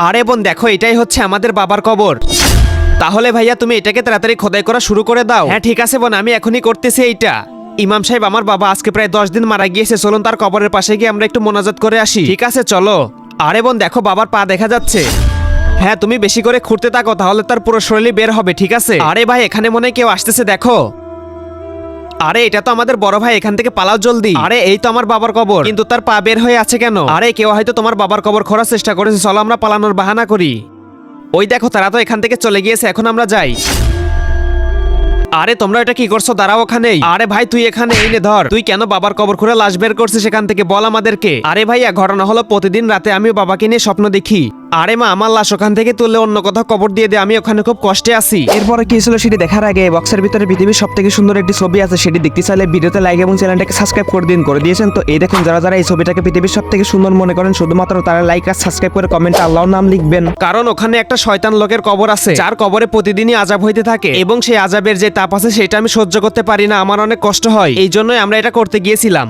আরে বোন দেখো, এটাই হচ্ছে আমাদের বাবার কবর। তাহলে ভাইয়া তুমি এটাকে তাড়াতাড়ি খোদাই করা শুরু করে দাও। হ্যাঁ ঠিক আছে বোন, আমি এখনই করতেছি এইটা। ইমাম সাহেব, আমার বাবা আজকে প্রায় 10 দিন মারা গিয়েছে, চলুন তার কবরের পাশে গিয়ে আমরা একটু মোনাজাত করে আসি। ঠিক আছে চলো। আরে বোন দেখো, বাবার পা দেখা যাচ্ছে। হ্যাঁ তুমি বেশি করে খুঁড়তে থাকো, তাহলে তার পুরো শরীর বের হবে। ঠিক আছে। আরে ভাই এখানে মনে হয় কেউ আসতেছে, দেখো। আরে এটা তো আমাদের বড় ভাই, এখান থেকে পালাও জলদি। আরে এই তো আমার বাবার কবর, কিন্তু তার পা বের হয়ে আছে কেন? আরে কেউ হয়তো তোমার বাবার কবর খোঁড়ার চেষ্টা করেছে, চলো আমরা পালানোর বাহানা করি। ওই দেখো তারা তো এখান থেকে চলে গিয়েছে, এখন আমরা যাই। আরে তোমরা এটা কি করছো? দাঁড়াও ওখানেই। আরে ভাই তুই এখানে, এই নে ধর। তুই কেন বাবার কবর খুঁড়ে লাশ বের করছিস সেখান থেকে, বল আমাদেরকে। আরে ভাইয়া ঘটনা হলো, প্রতিদিন রাতে আমি বাবাকে নিয়ে স্বপ্ন দেখি। আরে মা, আমার লাশ ওখান থেকে তুললে অন্য কোথাও কবর দিয়ে দে, আমি ওখানে খুব কষ্টে আছি। এরপরে কি ছিল সেটি দেখার আগে বক্সের ভিতরে পৃথিবীর সবথেকে সুন্দর একটি ছবি আছে, সেটি দেখতে চাইলে ভিডিওতে লাইক এবং চ্যানেলটাকে সাবস্ক্রাইব করে দিন। করে দিয়েছেন তো? এই দেখুন, যারা যারা এই ছবিটাকে পৃথিবীর সবথেকে সুন্দর মনে করেন, শুধুমাত্র তারা লাইক আর সাবস্ক্রাইব করে কমেন্টে আল্লাহর নাম লিখবেন। কারণ ওখানে একটা শয়তান লোকের কবর আছে, যার কবরে প্রতিদিনই আযাব হইতে থাকে, এবং সেই আযাবের যে তাপ আছে সেটা আমি সহ্য করতে পারি না, আমার অনেক কষ্ট হয়। এই জন্যই আমরা এটা করতে গিয়েছিলাম।